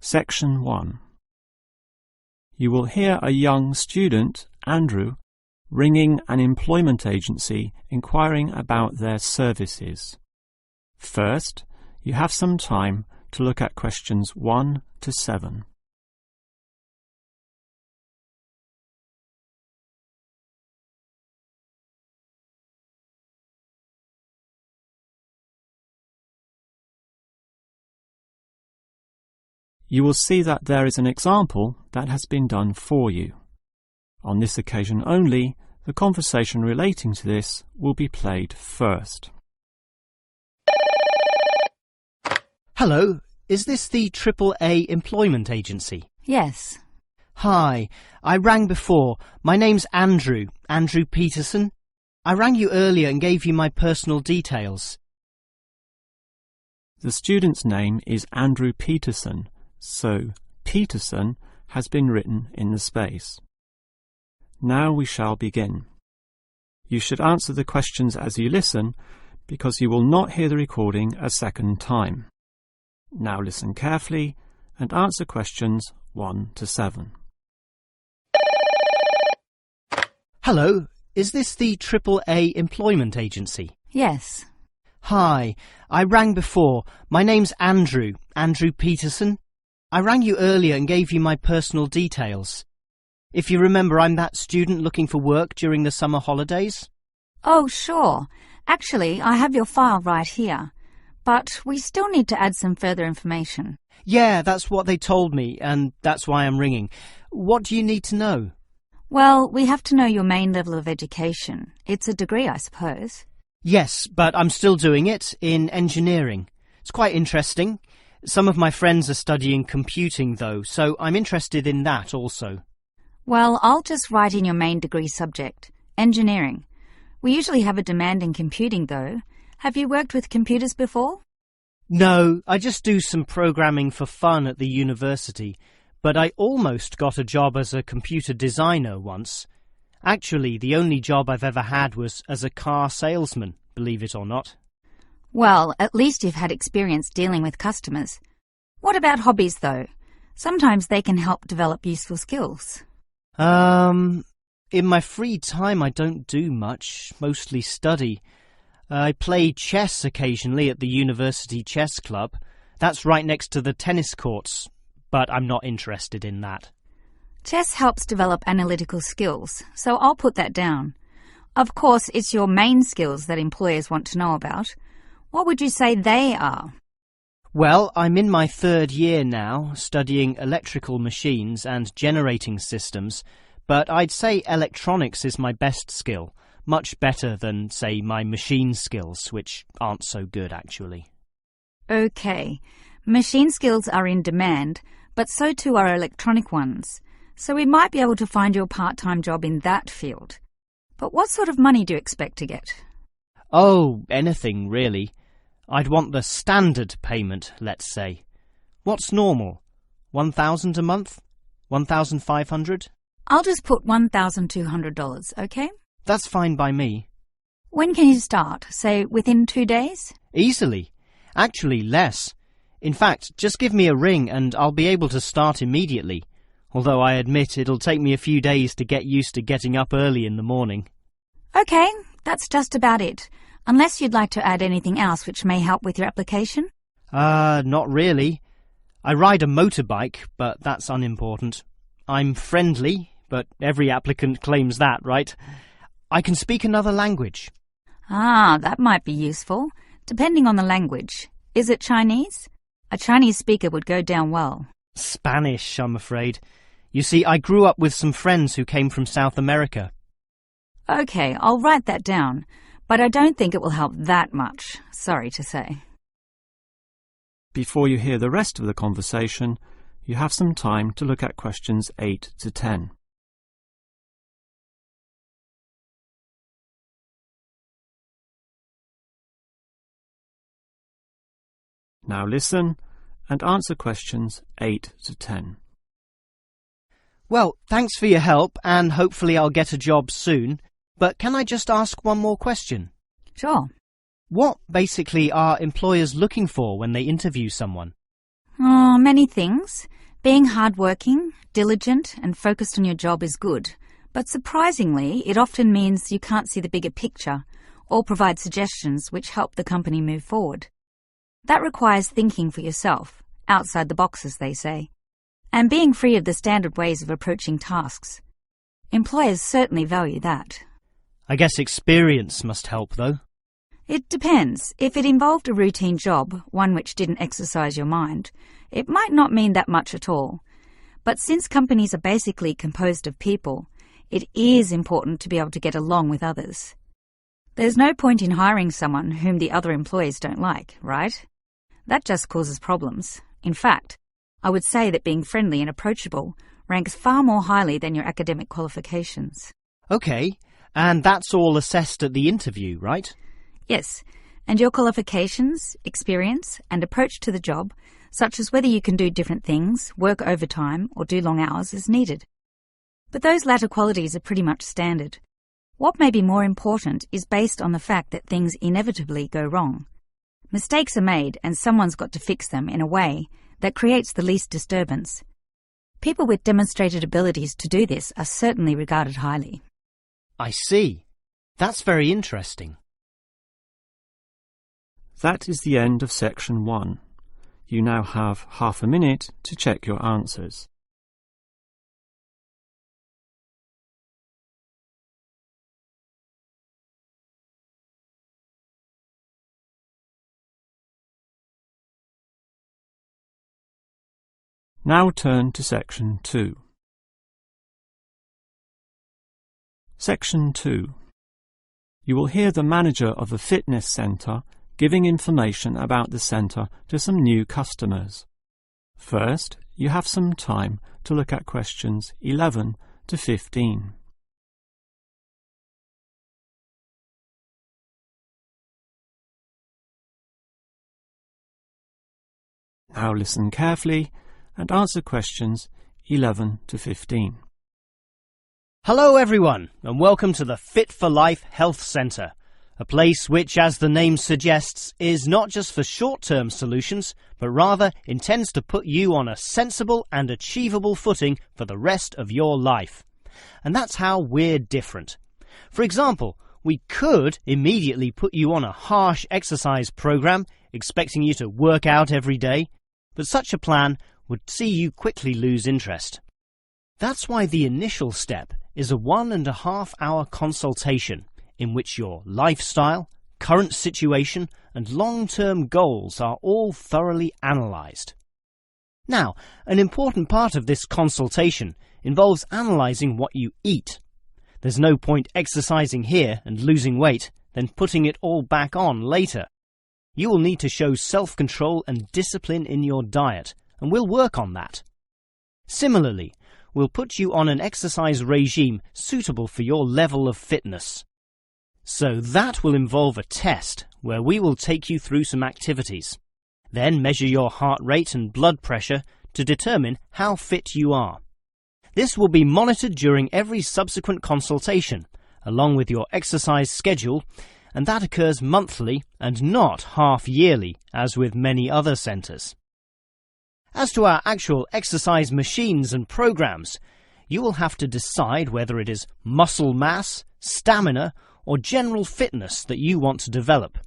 Section 1. You will hear a young student, Andrew, ringing an employment agency inquiring about their services. First, you have some time to look at questions 1 to 7. You will see that there is an example that has been done for you. On this occasion only, the conversation relating to this will be played first. Hello, is this the AAA employment agency? Yes. Hi, I rang before. My name's Andrew Peterson. I rang you earlier and gave you my personal details. The student's name is Andrew Peterson, so Peterson has been written in the space. Now we shall begin. You should answer the questions as you listen, because you will not hear the recording a second time. Now listen carefully and answer questions 1 to 7. Hello, is this the AAA employment agency? Yes. Hi, I rang before. My name's Andrew Peterson. I rang you earlier and gave you my personal details. If you remember, I'm that student looking for work during the summer holidays. Oh, sure. Actually, I have your file right here. But we still need to add some further information. Yeah, that's what they told me, and that's why I'm ringing. What do you need to know? Well, we have to know your main level of education. It's a degree, I suppose. Yes, but I'm still doing it in engineering. It's quite interesting. Some of my friends are studying computing, though, so I'm interested in that also. Well, I'll just write in your main degree subject, engineering. We usually have a demand in computing, though. Have you worked with computers before? No, I just do some programming for fun at the university, but I almost got a job as a computer designer once. Actually, the only job I've ever had was as a car salesman, believe it or not. Well, at least you've had experience dealing with customers. What about hobbies, though? Sometimes they can help develop useful skills. In my free time I don't do much, mostly study. I play chess occasionally at the university chess club. That's right next to the tennis courts, but I'm not interested in that. Chess helps develop analytical skills, so I'll put that down. Of course, it's your main skills that employers want to know about. What would you say they are? Well, I'm in my 3rd year now, studying electrical machines and generating systems, but I'd say electronics is my best skill, much better than, say, my machine skills, which aren't so good, actually. OK. Machine skills are in demand, but so too are electronic ones, so we might be able to find you a part-time job in that field. But what sort of money do you expect to get? Oh, anything, really. I'd want the standard payment, let's say. What's normal? $1,000 a month? $1,500? I'll just put $1,200, OK? That's fine by me. When can you start? Say, within 2 days? Easily. Actually, less. In fact, just give me a ring and I'll be able to start immediately. Although I admit it'll take me a few days to get used to getting up early in the morning. OK, that's just about it. Unless you'd like to add anything else which may help with your application? Not really. I ride a motorbike, but that's unimportant. I'm friendly, but every applicant claims that, right? I can speak another language. Ah, that might be useful, depending on the language. Is it Chinese? A Chinese speaker would go down well. Spanish, I'm afraid. You see, I grew up with some friends who came from South America. OK, I'll write that down. But I don't think it will help that much, sorry to say. Before you hear the rest of the conversation, you have some time to look at questions 8 to 10. Now listen and answer questions 8 to 10. Well, thanks for your help, and hopefully I'll get a job soon. But can I just ask one more question? Sure. What, basically, are employers looking for when they interview someone? Oh, many things. Being hardworking, diligent and focused on your job is good, but surprisingly, it often means you can't see the bigger picture or provide suggestions which help the company move forward. That requires thinking for yourself, outside the box as they say, and being free of the standard ways of approaching tasks. Employers certainly value that. I guess experience must help, though. It depends. If it involved a routine job, one which didn't exercise your mind, it might not mean that much at all. But since companies are basically composed of people, it is important to be able to get along with others. There's no point in hiring someone whom the other employees don't like, right? That just causes problems. In fact, I would say that being friendly and approachable ranks far more highly than your academic qualifications. OK, and that's all assessed at the interview, right? Yes, and your qualifications, experience and approach to the job, such as whether you can do different things, work overtime or do long hours, is needed. But those latter qualities are pretty much standard. What may be more important is based on the fact that things inevitably go wrong. Mistakes are made and someone's got to fix them in a way that creates the least disturbance. People with demonstrated abilities to do this are certainly regarded highly. I see. That's very interesting. That is the end of section 1. You now have half a minute to check your answers. Now turn to section 2. Section 2. You will hear the manager of the fitness centre giving information about the centre to some new customers. First, you have some time to look at questions 11 to 15. Now listen carefully and answer questions 11 to 15. Hello everyone, and welcome to the Fit for Life Health Centre, a place which, as the name suggests, is not just for short-term solutions, but rather intends to put you on a sensible and achievable footing for the rest of your life. And that's how we're different. For example, we could immediately put you on a harsh exercise program, expecting you to work out every day, but such a plan would see you quickly lose interest. That's why the initial step is a 1.5 hour consultation in which your lifestyle, current situation and long-term goals are all thoroughly analysed. Now, an important part of this consultation involves analysing what you eat. There's no point exercising here and losing weight, then putting it all back on later. You will need to show self-control and discipline in your diet, and we'll work on that. Similarly, we'll put you on an exercise regime suitable for your level of fitness. So that will involve a test where we will take you through some activities, then measure your heart rate and blood pressure to determine how fit you are. This will be monitored during every subsequent consultation, along with your exercise schedule, and that occurs monthly and not half-yearly, as with many other centres. As to our actual exercise machines and programs, you will have to decide whether it is muscle mass, stamina, or general fitness that you want to develop.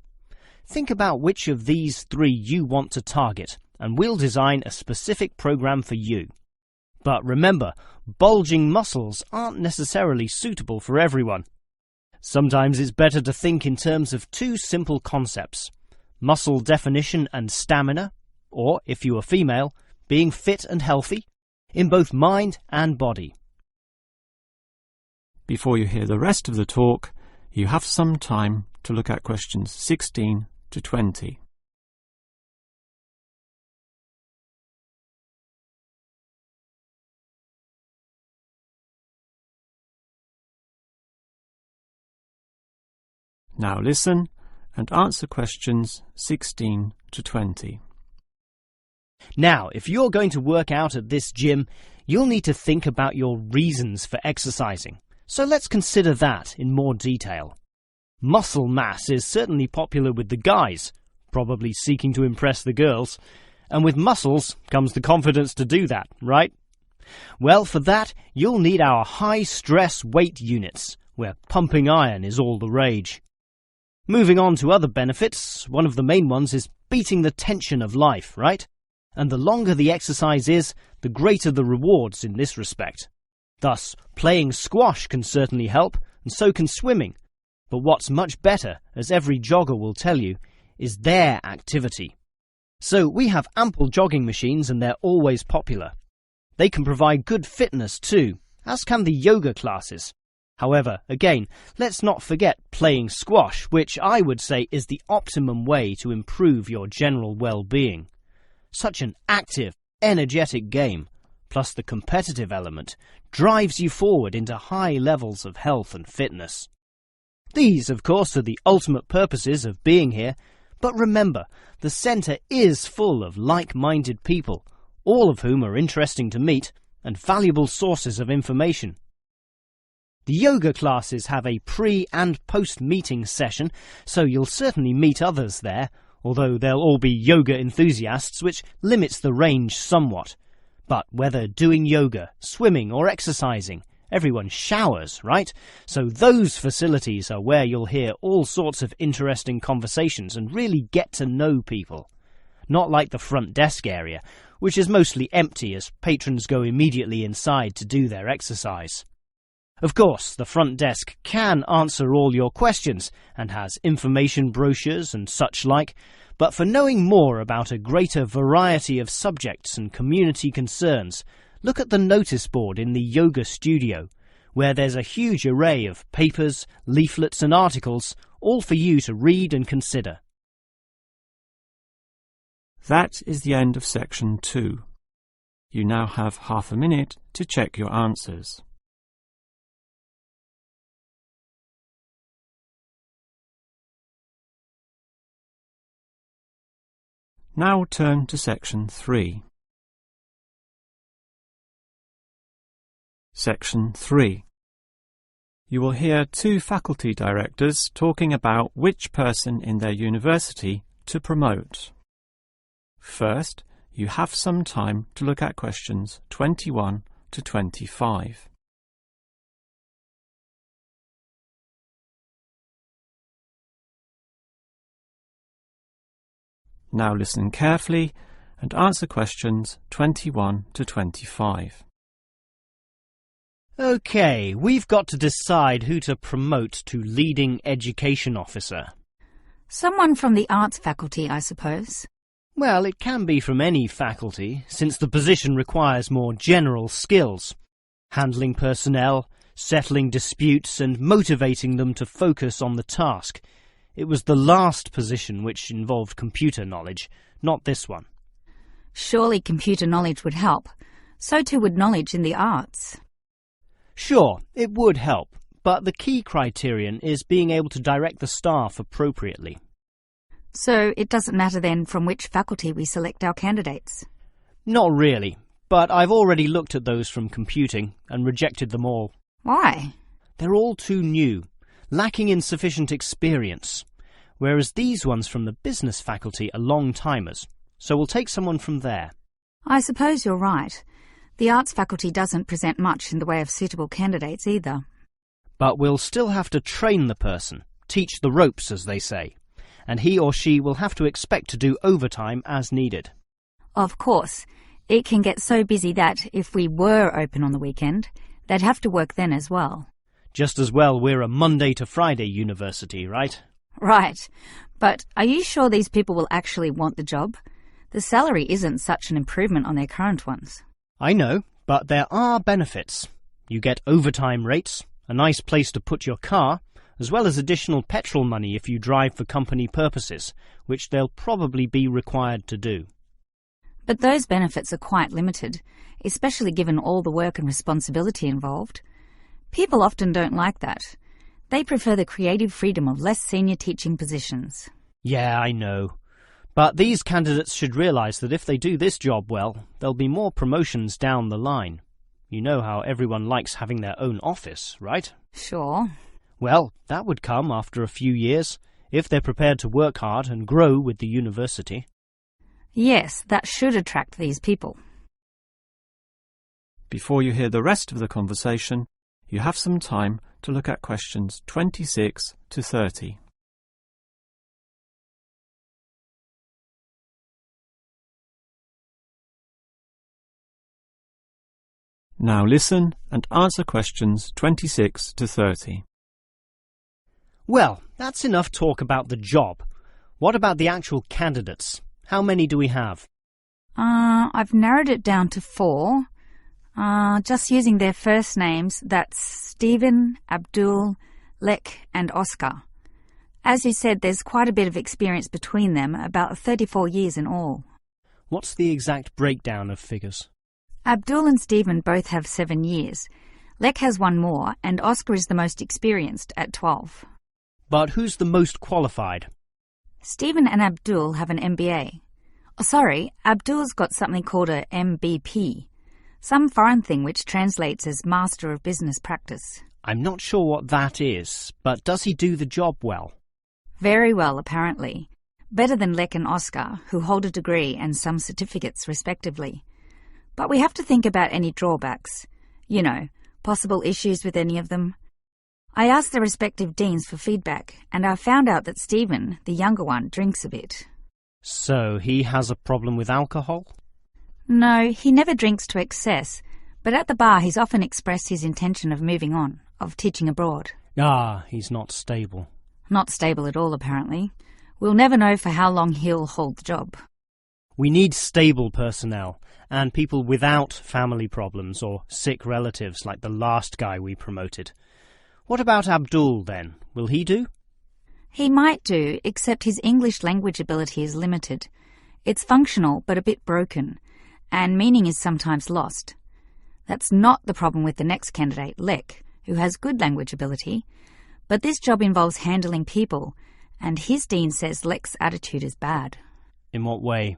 Think about which of these 3 you want to target, and we'll design a specific program for you. But remember, bulging muscles aren't necessarily suitable for everyone. Sometimes it's better to think in terms of 2 simple concepts: muscle definition and stamina, or, if you are female, being fit and healthy, in both mind and body. Before you hear the rest of the talk, you have some time to look at questions 16 to 20. Now listen and answer questions 16 to 20. Now, if you're going to work out at this gym, you'll need to think about your reasons for exercising. So let's consider that in more detail. Muscle mass is certainly popular with the guys, probably seeking to impress the girls, And with muscles comes the confidence to do that, right? Well, for that, you'll need our high-stress weight units, where pumping iron is all the rage. Moving on to other benefits, one of the main ones is beating the tension of life, right? And the longer the exercise is, the greater the rewards in this respect. Thus, playing squash can certainly help, and so can swimming. But what's much better, as every jogger will tell you, is their activity. So we have ample jogging machines and they're always popular. They can provide good fitness too, as can the yoga classes. However, again, let's not forget playing squash, which I would say is the optimum way to improve your general well-being. Such an active, energetic game, plus the competitive element, drives you forward into high levels of health and fitness. These, of course, are the ultimate purposes of being here, but remember, the centre is full of like-minded people, all of whom are interesting to meet and valuable sources of information. The yoga classes have a pre- and post-meeting session, so you'll certainly meet others there, although they'll all be yoga enthusiasts, which limits the range somewhat. But whether doing yoga, swimming or exercising, everyone showers, right? So those facilities are where you'll hear all sorts of interesting conversations and really get to know people. Not like the front desk area, which is mostly empty as patrons go immediately inside to do their exercise. Of course, the front desk can answer all your questions and has information brochures and such like, but for knowing more about a greater variety of subjects and community concerns, look at the notice board in the yoga studio, where there's a huge array of papers, leaflets and articles, all for you to read and consider. That is the end of section 2. You now have half a minute to check your answers. Now turn to section 3. Section 3. You will hear 2 faculty directors talking about which person in their university to promote. First, you have some time to look at questions 21 to 25. Now listen carefully and answer questions 21 to 25. OK, we've got to decide who to promote to leading education officer. Someone from the arts faculty, I suppose. Well, it can be from any faculty, since the position requires more general skills. Handling personnel, settling disputes and motivating them to focus on the task. It was the last position which involved computer knowledge, not this one. Surely computer knowledge would help. So too would knowledge in the arts. Sure, it would help, but the key criterion is being able to direct the staff appropriately. So it doesn't matter then from which faculty we select our candidates? Not really, but I've already looked at those from computing and rejected them all. Why? They're all too new, lacking in sufficient experience, whereas these ones from the business faculty are long-timers, so we'll take someone from there. I suppose you're right. The arts faculty doesn't present much in the way of suitable candidates either. But we'll still have to train the person, teach the ropes, as they say, and he or she will have to expect to do overtime as needed. Of course, it can get so busy that if we were open on the weekend, they'd have to work then as well. Just as well we're a Monday to Friday university, right? Right. But are you sure these people will actually want the job? The salary isn't such an improvement on their current ones. I know, but there are benefits. You get overtime rates, a nice place to put your car, as well as additional petrol money if you drive for company purposes, which they'll probably be required to do. But those benefits are quite limited, especially given all the work and responsibility involved. People often don't like that. They prefer the creative freedom of less senior teaching positions. Yeah, I know. But these candidates should realise that if they do this job well, there'll be more promotions down the line. You know how everyone likes having their own office, right? Sure. Well, that would come after a few years, if they're prepared to work hard and grow with the university. Yes, that should attract these people. Before you hear the rest of the conversation, you have some time to look at questions 26 to 30. Now listen and answer questions 26 to 30. Well, that's enough talk about the job. What about the actual candidates? How many do we have? I've narrowed it down to 4. Just using their first names, that's Stephen, Abdul, Lek and Oscar. As you said, there's quite a bit of experience between them, about 34 years in all. What's the exact breakdown of figures? Abdul and Stephen both have 7 years. Lek has 1 more, and Oscar is the most experienced at 12. But who's the most qualified? Stephen and Abdul have an MBA. Oh, sorry, Abdul's got something called a MBP, some foreign thing which translates as Master of Business Practice. I'm not sure what that is, but does he do the job well? Very well, apparently. Better than Lek and Oscar, who hold a degree and some certificates respectively. But we have to think about any drawbacks. You know, possible issues with any of them. I asked the respective deans for feedback, and I found out that Stephen, the younger one, drinks a bit. So he has a problem with alcohol? No, he never drinks to excess, but at the bar he's often expressed his intention of moving on, of teaching abroad. Ah, he's not stable. Not stable at all, apparently. We'll never know for how long he'll hold the job. We need stable personnel, and people without family problems or sick relatives like the last guy we promoted. What about Abdul, then? Will he do? He might do, except his English language ability is limited. It's functional, but a bit broken, and meaning is sometimes lost. That's not the problem with the next candidate, Lek, who has good language ability, but this job involves handling people, and his dean says Lek's attitude is bad. In what way?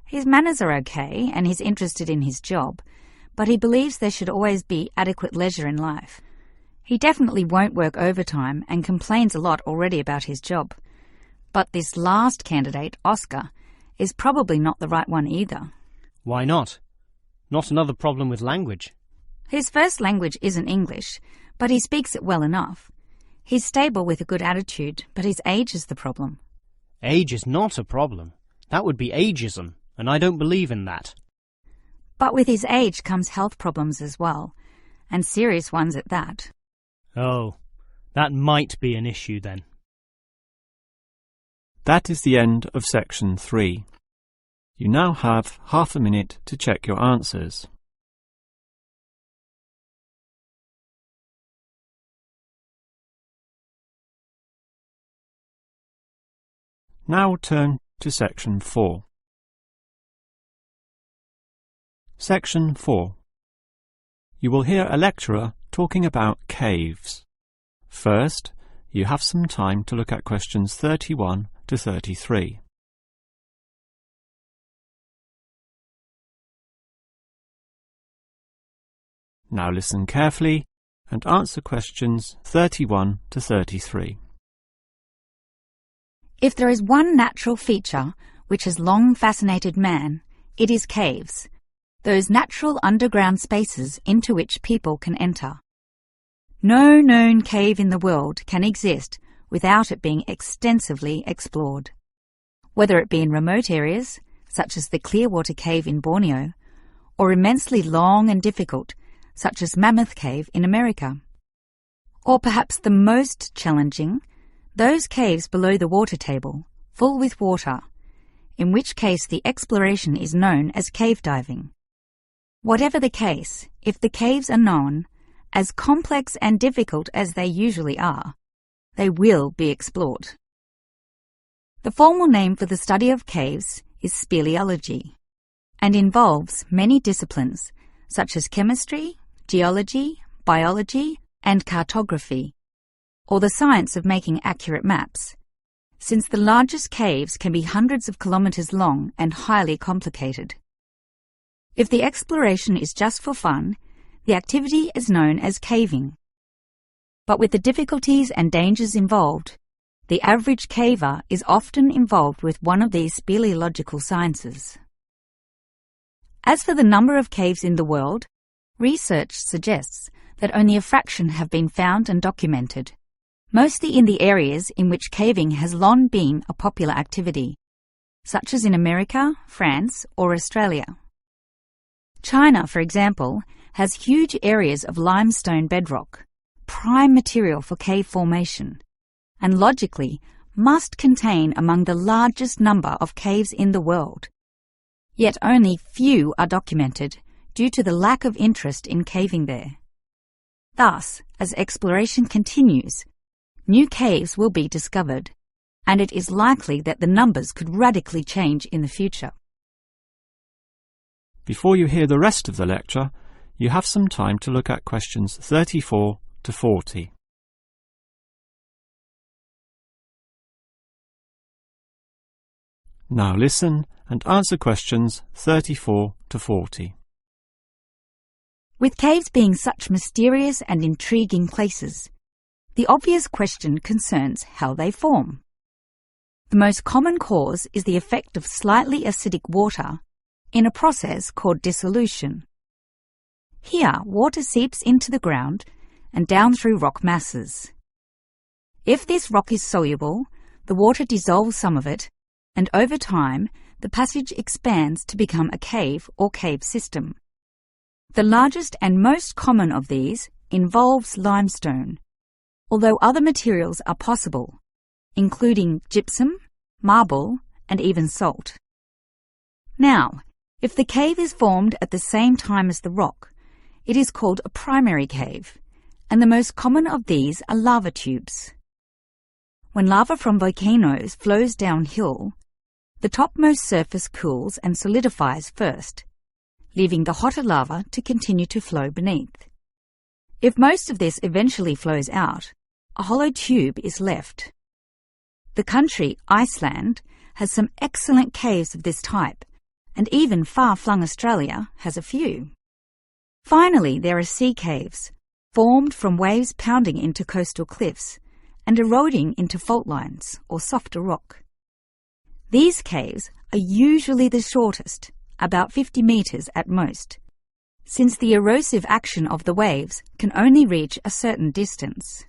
His manners are okay, and he's interested in his job, but he believes there should always be adequate leisure in life. He definitely won't work overtime and complains a lot already about his job. But this last candidate, Oscar, is probably not the right one either. Why not? Not another problem with language. His first language isn't English, but he speaks it well enough. He's stable with a good attitude, but his age is the problem. Age is not a problem. That would be ageism, and I don't believe in that. But with his age comes health problems as well, and serious ones at that. Oh, that might be an issue then. That is the end of section 3. You now have half a minute to check your answers. Now turn to section 4. Section 4. You will hear a lecturer talking about caves. First, you have some time to look at questions 31 to 33. Now listen carefully and answer questions 31 to 33. If there is one natural feature which has long fascinated man, it is caves, those natural underground spaces into which people can enter. No known cave in the world can exist without it being extensively explored, whether it be in remote areas, such as the Clearwater Cave in Borneo, or immensely long and difficult, such as Mammoth Cave in America. Or perhaps the most challenging, those caves below the water table, full with water, in which case the exploration is known as cave diving. Whatever the case, if the caves are known, as complex and difficult as they usually are, they will be explored. The formal name for the study of caves is speleology, and involves many disciplines such as chemistry, geology, biology, and cartography, or the science of making accurate maps, since the largest caves can be hundreds of kilometres long and highly complicated. If the exploration is just for fun, the activity is known as caving. But with the difficulties and dangers involved, The average caver is often involved with one of these speleological sciences. As for the number of caves in the world, research suggests that only a fraction have been found and documented, mostly in the areas in which caving has long been a popular activity, such as in America, France, or Australia. China, for example, has huge areas of limestone bedrock, prime material for cave formation, and logically must contain among the largest number of caves in the world. Yet only few are documented due to the lack of interest in caving there. Thus, as exploration continues, new caves will be discovered, and it is likely that the numbers could radically change in the future. Before you hear the rest of the lecture, you have some time to look at questions 34 to 40. Now listen and answer questions 34 to 40. With caves being such mysterious and intriguing places, the obvious question concerns how they form. The most common cause is the effect of slightly acidic water in a process called dissolution. Here, water seeps into the ground and down through rock masses. If this rock is soluble, the water dissolves some of it, and over time, the passage expands to become a cave or cave system. The largest and most common of these involves limestone, although other materials are possible, including gypsum, marble, and even salt. Now, if the cave is formed at the same time as the rock, it is called a primary cave, and the most common of these are lava tubes. When lava from volcanoes flows downhill, the topmost surface cools and solidifies first, leaving the hotter lava to continue to flow beneath. If most of this eventually flows out, a hollow tube is left. The country, Iceland, has some excellent caves of this type, and even far-flung Australia has a few. Finally, there are sea caves, formed from waves pounding into coastal cliffs and eroding into fault lines or softer rock. These caves are usually the shortest, about 50 meters at most, since the erosive action of the waves can only reach a certain distance.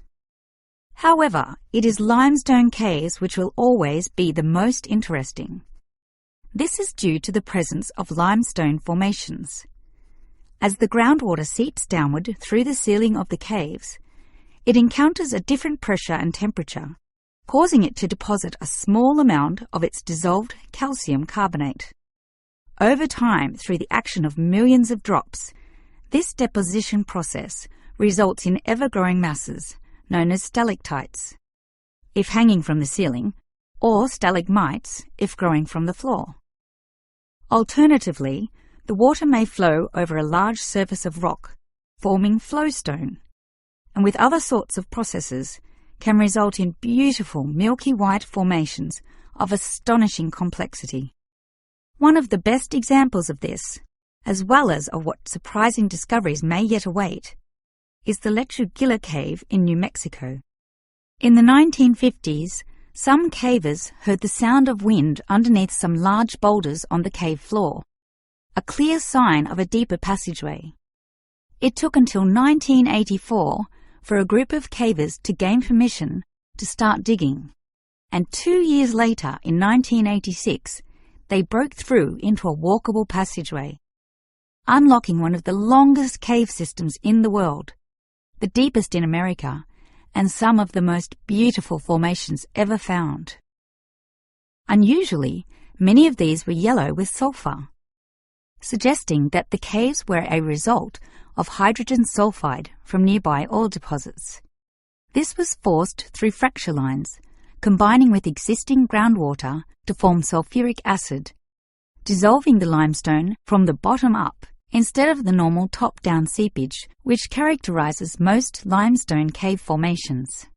However, it is limestone caves which will always be the most interesting. This is due to the presence of limestone formations. As the groundwater seeps downward through the ceiling of the caves, it encounters a different pressure and temperature, causing it to deposit a small amount of its dissolved calcium carbonate. Over time, through the action of millions of drops, this deposition process results in ever-growing masses, known as stalactites, if hanging from the ceiling, or stalagmites, if growing from the floor. Alternatively, the water may flow over a large surface of rock, forming flowstone, and with other sorts of processes, can result in beautiful milky white formations of astonishing complexity. One of the best examples of this, as well as of what surprising discoveries may yet await, is the Lechu Gila Cave in New Mexico. In the 1950s, some cavers heard the sound of wind underneath some large boulders on the cave floor, a clear sign of a deeper passageway. It took until 1984 for a group of cavers to gain permission to start digging, and 2 years later, in 1986, they broke through into a walkable passageway, unlocking one of the longest cave systems in the world, the deepest in America, and some of the most beautiful formations ever found. Unusually, many of these were yellow with sulfur, suggesting that the caves were a result of hydrogen sulfide from nearby oil deposits. This was forced through fracture lines, combining with existing groundwater to form sulfuric acid, dissolving the limestone from the bottom up instead of the normal top-down seepage which characterizes most limestone cave formations.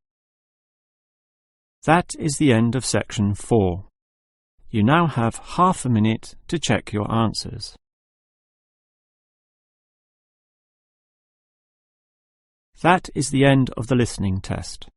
That is the end of section 4. You now have half a minute to check your answers. That is the end of the listening test.